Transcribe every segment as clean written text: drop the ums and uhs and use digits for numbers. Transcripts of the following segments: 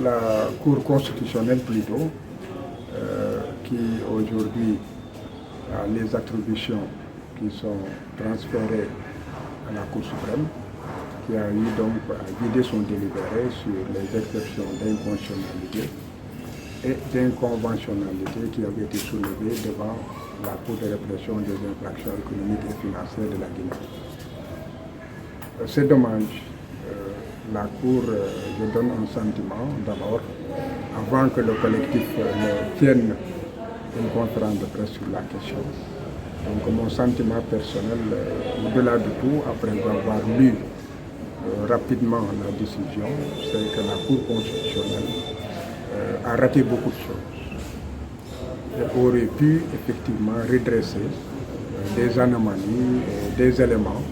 la Cour constitutionnelle plutôt, qui aujourd'hui a les attributions qui sont transférées à la Cour suprême, qui a eu donc à vider son délibéré sur les exceptions d'inconstitutionnalité et d'inconventionnalité qui avaient été soulevées devant la Cour de répression des infractions économiques et financières de la Guinée. C'est dommage. La Cour, je donne un sentiment d'abord, avant que le collectif ne tienne une conférence de presse sur la question. Donc mon sentiment personnel, au-delà de tout, après avoir lu rapidement la décision, c'est que la Cour constitutionnelle a raté beaucoup de choses et aurait pu effectivement redresser des anomalies, des éléments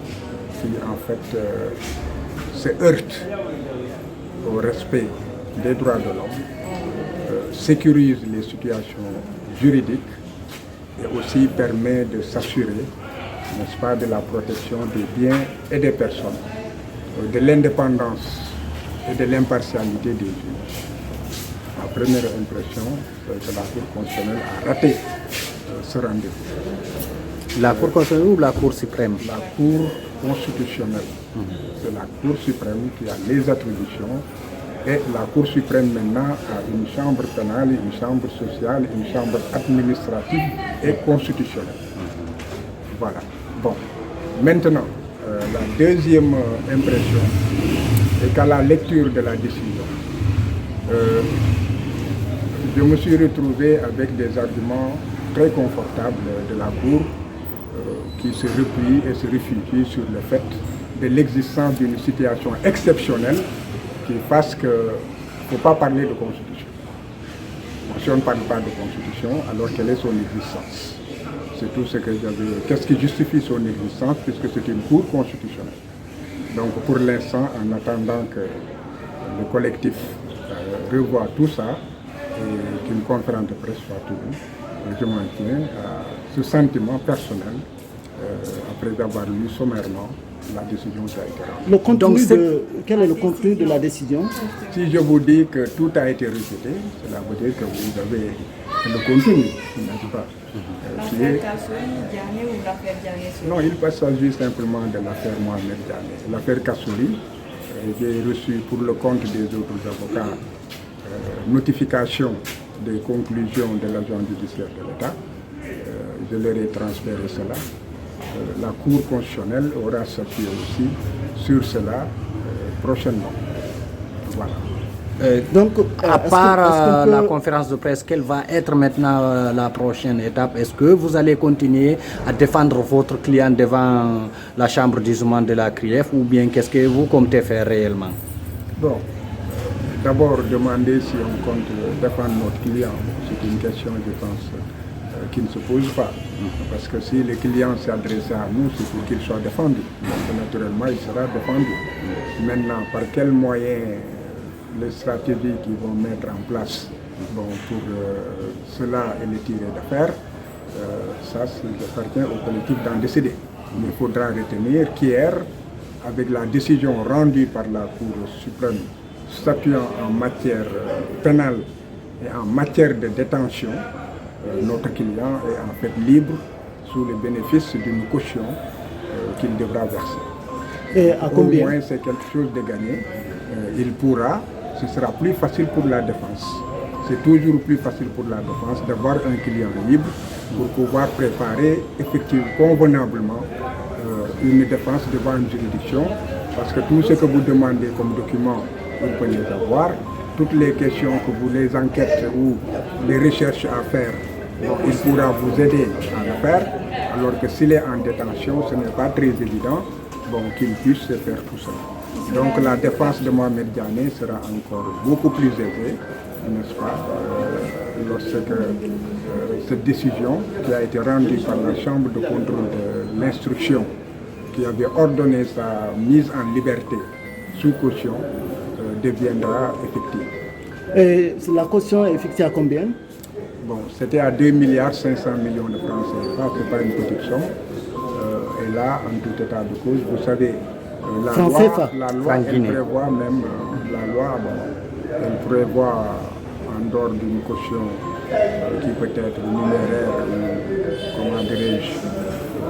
qui en fait se heurtent au respect des droits de l'homme, sécurise les situations juridiques et aussi permet de s'assurer, n'est-ce pas, de la protection des biens et des personnes, de l'indépendance et de l'impartialité des juges. Ma première impression, c'est que la Cour constitutionnelle a raté ce rendez-vous. La Cour constitutionnelle ou la Cour suprême? La Cour constitutionnelle. C'est la Cour suprême qui a les attributions et la Cour suprême maintenant a une chambre pénale, une chambre sociale, une chambre administrative et constitutionnelle. Voilà. Bon. Maintenant, la deuxième impression est qu'à la lecture de la décision, je me suis retrouvé avec des arguments très confortables de la Cour qui se replient et se réfugient sur le fait de l'existence d'une situation exceptionnelle qui fasse qu'il ne faut pas parler de constitution. Si on ne parle pas de constitution, alors quelle est son existence? C'est tout ce que j'avais. Qu'est-ce qui justifie son existence puisque c'est une cour constitutionnelle? Donc pour l'instant, en attendant que le collectif revoie tout ça et qu'une conférence de presse soit tenue, je m'en tiens à ce sentiment personnel après avoir lu sommairement la décision qui a été rendue. Le contenu quel est le contenu de la décision? Si je vous dis que tout a été rejeté, cela veut dire que vous avez le contenu, n'est-ce pas? L'affaire Kassouri, Diané ou l'affaire Diané? Non, il s'agit simplement de l'affaire Mohamed Diané. L'affaire Kassouri, j'ai reçu pour le compte des autres avocats notification des conclusions de l'agent judiciaire de l'État. Je leur ai transféré cela. La Cour constitutionnelle aura s'appuyer aussi sur cela prochainement. Voilà. Donc, à part la conférence de presse, quelle va être maintenant la prochaine étape? Est-ce que vous allez continuer à défendre votre client devant la chambre de jugement de la CRIEF ou bien qu'est-ce que vous comptez faire réellement? Bon, d'abord demander si on compte défendre notre client. C'est une question, je pense, qui ne se pose pas. Parce que si le client s'est adressé à nous, c'est pour qu'il soit défendu. Donc naturellement, il sera défendu. Maintenant, par quels moyens, les stratégies qu'ils vont mettre en place pour cela et les tirer d'affaire, ça appartient au collectif d'en décider. Mais il faudra retenir qu'hier, avec la décision rendue par la Cour suprême statuant en matière pénale et en matière de détention, notre client est en fait libre sous le bénéfice d'une caution qu'il devra verser. Et à combien? Au moins, c'est quelque chose de gagné. Il pourra, ce sera plus facile pour la défense. C'est toujours plus facile pour la défense d'avoir un client libre pour pouvoir préparer effectivement, convenablement une défense devant une juridiction. Parce que tout ce que vous demandez comme document, vous pouvez les avoir. Toutes les questions que vous, les enquêtes ou les recherches à faire, il pourra vous aider à le faire, alors que s'il est en détention, ce n'est pas très évident qu'il puisse faire tout ça. Donc la défense de Mohamed Diané sera encore beaucoup plus aisée, n'est-ce pas, lorsque cette décision qui a été rendue par la Chambre de contrôle de l'instruction, qui avait ordonné sa mise en liberté sous caution, deviendra effective. Et la caution est fixée à combien? Bon, c'était à 2,5 milliards de francs CFA, ce n'est pas une petite somme. Et là, en tout état de cause, vous savez, la loi elle prévoit même, la loi Elle prévoit, en dehors d'une caution qui peut être numéraire ou, comment dirais-je,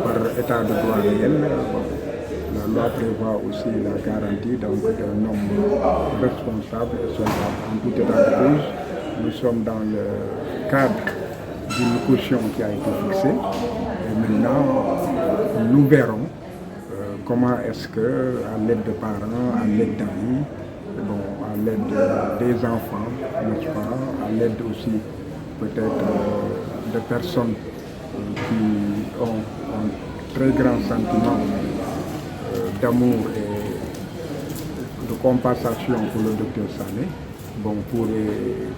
par état de droit réel, la loi prévoit aussi la garantie d'un homme responsable et solvable. En tout état de cause, nous sommes dans le cadre d'une caution qui a été fixée. Et maintenant, nous verrons comment est-ce que, à l'aide de parents, à l'aide d'amis, à l'aide des enfants, n'est-ce pas, à l'aide aussi peut-être de personnes qui ont un très grand sentiment d'amour et de compensation pour le docteur Sané, pour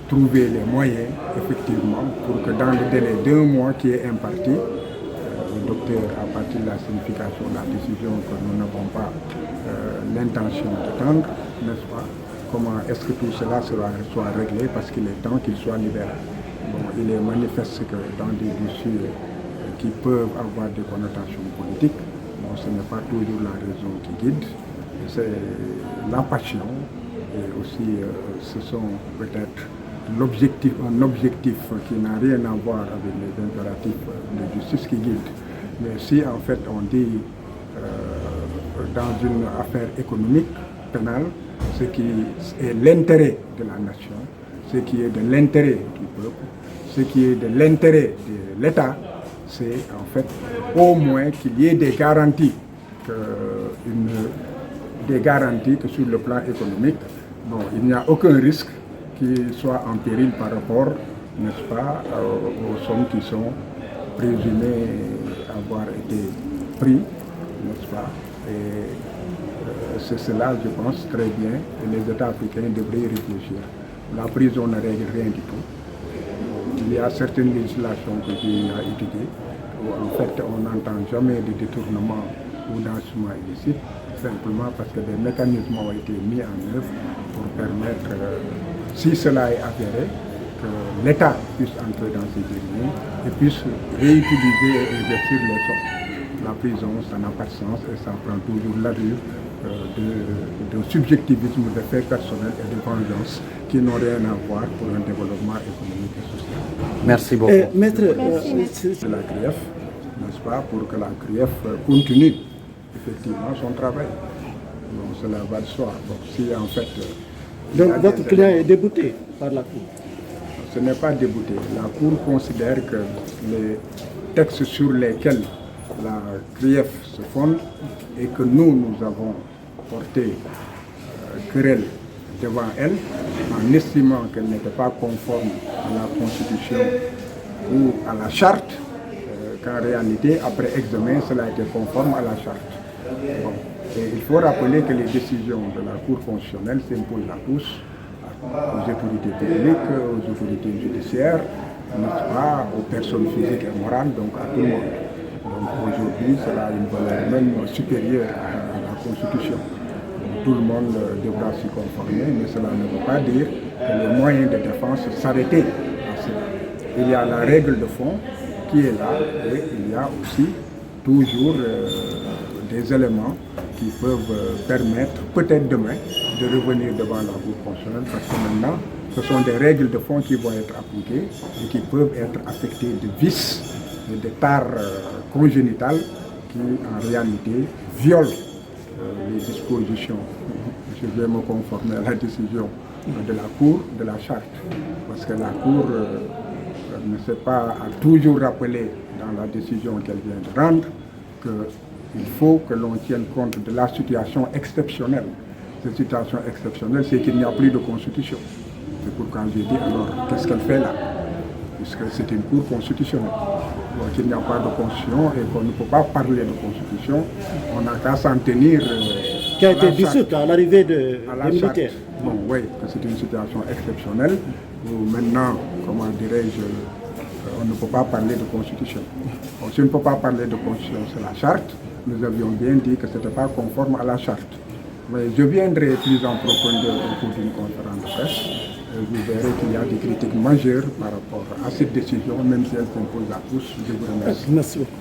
trouver les moyens, effectivement, pour que dans le délai d'1 mois qui est imparti, le docteur, à partir de la signification de la décision que nous n'avons pas l'intention d'attendre, n'est-ce pas, comment est-ce que tout cela soit réglé, parce qu'il est temps qu'il soit libéré. Il est manifeste que dans des dossiers qui peuvent avoir des connotations politiques, ce n'est pas toujours la raison qui guide, c'est la passion et aussi ce sont peut-être un objectif qui n'a rien à voir avec les impératifs de justice qui guide. Mais si en fait on dit dans une affaire économique, pénale, ce qui est l'intérêt de la nation, ce qui est de l'intérêt du peuple, ce qui est de l'intérêt de l'État, c'est en fait au moins qu'il y ait des garanties que sur le plan économique, il n'y a aucun risque qui soit en péril par rapport, n'est-ce pas, aux sommes qui sont présumées avoir été prises, n'est-ce pas. Et c'est cela, je pense, très bien, et les États africains devraient y réfléchir. La prison ne règle rien du tout. Il y a certaines législations que j'ai étudiées où en fait on n'entend jamais de détournement ou d'enrichissement illicite, simplement parce que des mécanismes ont été mis en œuvre pour permettre, si cela est avéré, que l'État puisse entrer dans ces derniers et puisse réutiliser et investir les sommes. La prison, ça n'a pas de sens et ça prend toujours l'allure de subjectivisme, de faits personnels et de vengeance qui n'ont rien à voir pour un développement économique et social. Merci beaucoup. Maître, C'est la CRIEF, n'est-ce pas, pour que la CRIEF continue effectivement son travail. Donc cela va de soi. Donc si en fait... donc votre client est débouté par la Cour? Ce n'est pas débouté. La Cour considère que les textes sur lesquels la CRIEF se fonde et que nous avons porté querelle devant elle en estimant qu'elle n'était pas conforme à la Constitution ou à la charte, qu'en réalité, après examen, cela a été conforme à la charte. Et il faut rappeler que les décisions de la Cour constitutionnelle s'imposent à tous, aux autorités publiques, aux autorités judiciaires, n'est-ce pas, aux personnes physiques et morales, donc à tout le monde. Donc aujourd'hui, cela a une valeur même supérieure à la Constitution. Donc, tout le monde devra s'y conformer, mais cela ne veut pas dire que les moyens de défense s'arrêter à cela. Il y a la règle de fond qui est là et il y a aussi toujours des éléments qui peuvent permettre, peut-être demain, de revenir devant la Cour constitutionnelle parce que maintenant, ce sont des règles de fond qui vont être appliquées et qui peuvent être affectées de vices et de tares congénitales qui, en réalité, violent les dispositions. Je vais me conformer à la décision de la Cour, de la charte, parce que la Cour ne s'est pas toujours rappelé dans la décision qu'elle vient de rendre qu'il faut que l'on tienne compte de la situation exceptionnelle. Cette situation exceptionnelle, c'est qu'il n'y a plus de constitution. C'est pourquoi j'ai dit alors, qu'est-ce qu'elle fait là? Puisque c'est une cour constitutionnelle. Donc il n'y a pas de constitution et qu'on ne peut pas parler de constitution, on n'a qu'à s'en tenir. Qui a été dissoute à l'arrivée des militaires. Bon, oui, que c'est une situation exceptionnelle où maintenant, comment dirais-je, on ne peut pas parler de constitution. Donc, si on ne peut pas parler de constitution, c'est la charte. Nous avions bien dit que ce n'était pas conforme à la charte. Mais je viendrai plus en profondeur au cours d'une conférence de presse. Vous verrez qu'il y a des critiques majeures par rapport à cette décision, même si elle s'impose à tous. Je vous remercie. Merci beaucoup.